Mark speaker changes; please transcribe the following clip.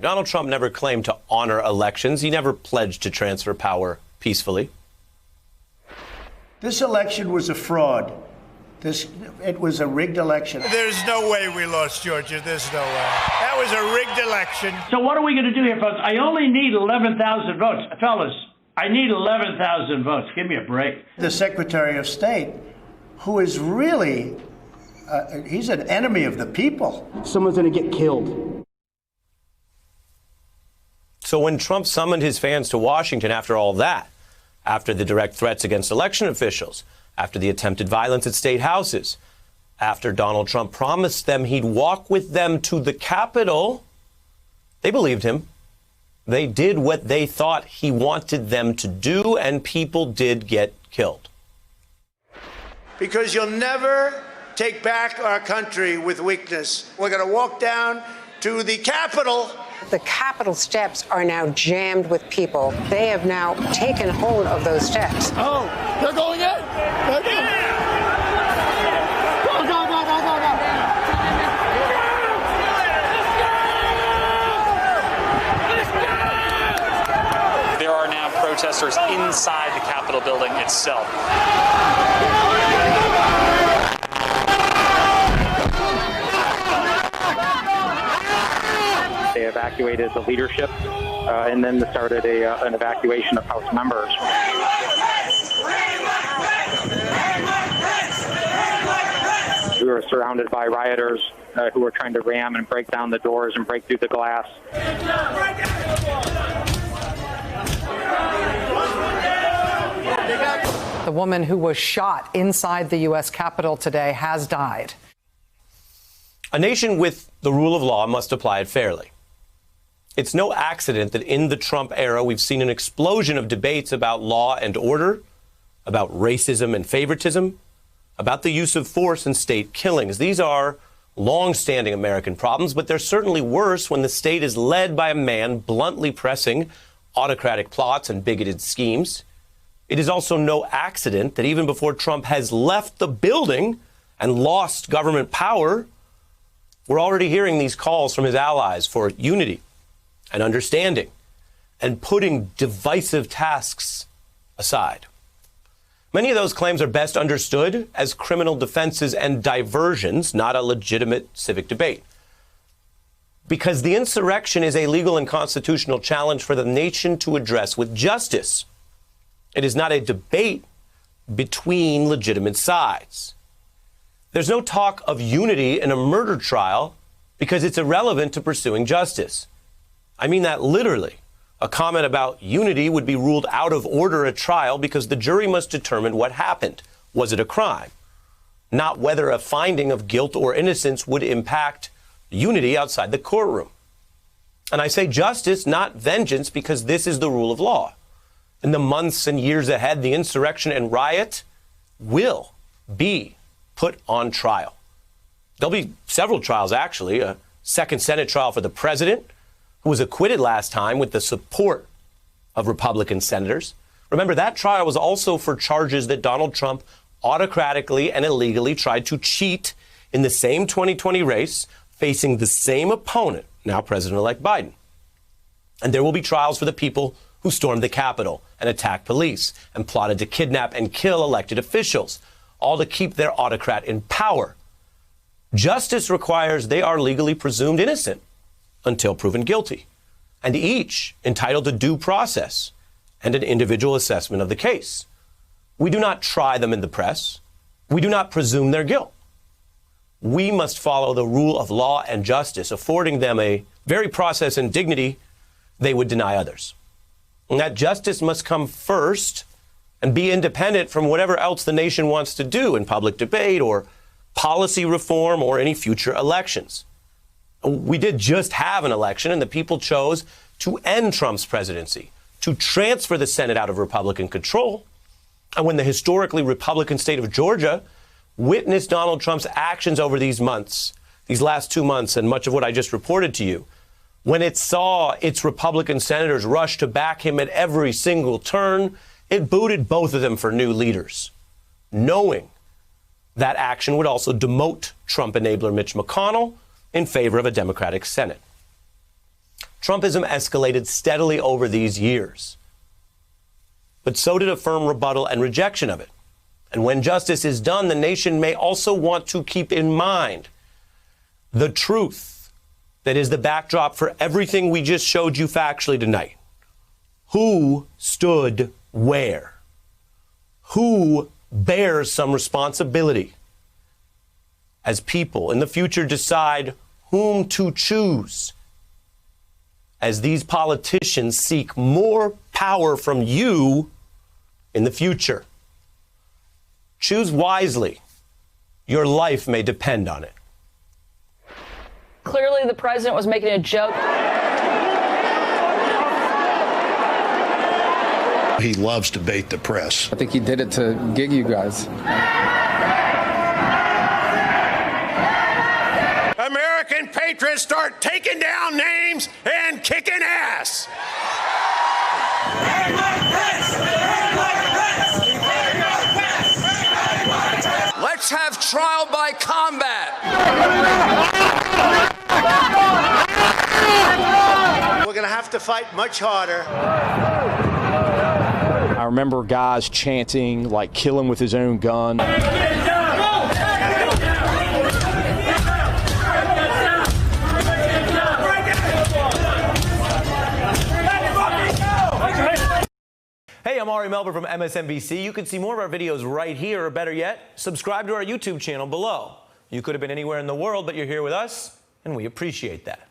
Speaker 1: Donald Trump never claimed to honor elections. He never pledged to transfer power peacefully.
Speaker 2: This election was a fraud. It was a rigged election.
Speaker 3: There's no way we lost Georgia. There's no way. That was a rigged election.
Speaker 4: So what are we going to do here, folks? I only need 11,000 votes. Fellas, I need 11,000 votes. Give me a break.
Speaker 2: The Secretary of State, who is really, he's an enemy of the people.
Speaker 5: Someone's going to get killed.
Speaker 1: So when Trump summoned his fans to Washington after all that, after the direct threats against election officials, after the attempted violence at state houses, after Donald Trump promised them he'd walk with them to the Capitol, they believed him. They did what they thought he wanted them to do, and people did get killed.
Speaker 3: Because you'll never take back our country with weakness. We're going to walk down to the Capitol.
Speaker 6: The Capitol steps are now jammed with people. They have now taken hold of those steps.
Speaker 3: Oh, they're going in. They're going in. Go, go, go, go, go, go.
Speaker 7: There are now protesters inside the Capitol building itself.
Speaker 8: They evacuated the leadership, and then started an evacuation of House members. We were surrounded by rioters who were trying to ram and break down the doors and break through the glass.
Speaker 9: The woman who was shot inside the U.S. Capitol today has died.
Speaker 1: A nation with the rule of law must apply it fairly. It's no accident that in the Trump era, we've seen an explosion of debates about law and order, about racism and favoritism, about the use of force and state killings. These are long-standing American problems, but they're certainly worse when the state is led by a man bluntly pressing autocratic plots and bigoted schemes. It is also no accident that even before Trump has left the building and lost government power, we're already hearing these calls from his allies for unity and understanding and putting divisive tasks aside. Many of those claims are best understood as criminal defenses and diversions, not a legitimate civic debate. Because the insurrection is a legal and constitutional challenge for the nation to address with justice. It is not a debate between legitimate sides. There's no talk of unity in a murder trial because it's irrelevant to pursuing justice. I mean that literally. A comment about unity would be ruled out of order at trial because the jury must determine what happened. Was it a crime? Not whether a finding of guilt or innocence would impact unity outside the courtroom. And I say justice, not vengeance, because this is the rule of law. In the months and years ahead, the insurrection and riot will be put on trial. There'll be several trials, actually. A second Senate trial for the president, who was acquitted last time with the support of Republican senators. Remember, that trial was also for charges that Donald Trump autocratically and illegally tried to cheat in the same 2020 race, facing the same opponent, now President-elect Biden. And there will be trials for the people who stormed the Capitol and attacked police and plotted to kidnap and kill elected officials, all to keep their autocrat in power. Justice requires they are legally presumed innocent until proven guilty, and each entitled to due process and an individual assessment of the case. We do not try them in the press. We do not presume their guilt. We must follow the rule of law and justice, affording them a very process and dignity they would deny others. And that justice must come first and be independent from whatever else the nation wants to do in public debate or policy reform or any future elections. We did just have an election, and the people chose to end Trump's presidency, to transfer the Senate out of Republican control. And when the historically Republican state of Georgia witnessed Donald Trump's actions over these months, these last 2 months, and much of what I just reported to you, when it saw its Republican senators rush to back him at every single turn, it booted both of them for new leaders, knowing that action would also demote Trump enabler Mitch McConnell in favor of a Democratic Senate. Trumpism escalated steadily over these years. But so did a firm rebuttal and rejection of it. And when justice is done, the nation may also want to keep in mind the truth that is the backdrop for everything we just showed you factually tonight. Who stood where? Who bears some responsibility? As people in the future decide whom to choose, as these politicians seek more power from you in the future. Choose wisely. Your life may depend on it.
Speaker 10: Clearly, the president was making a joke.
Speaker 11: He loves to bait the press.
Speaker 5: I think he did it to gig you guys.
Speaker 3: American patriots start taking down names and kicking ass. Let's have trial by combat. We're going to have to fight much harder.
Speaker 12: I remember guys chanting, like, kill him with his own gun.
Speaker 1: Hey, I'm Ari Melber from MSNBC. You can see more of our videos right here, or better yet, subscribe to our YouTube channel below. You could have been anywhere in the world, but you're here with us, and we appreciate that.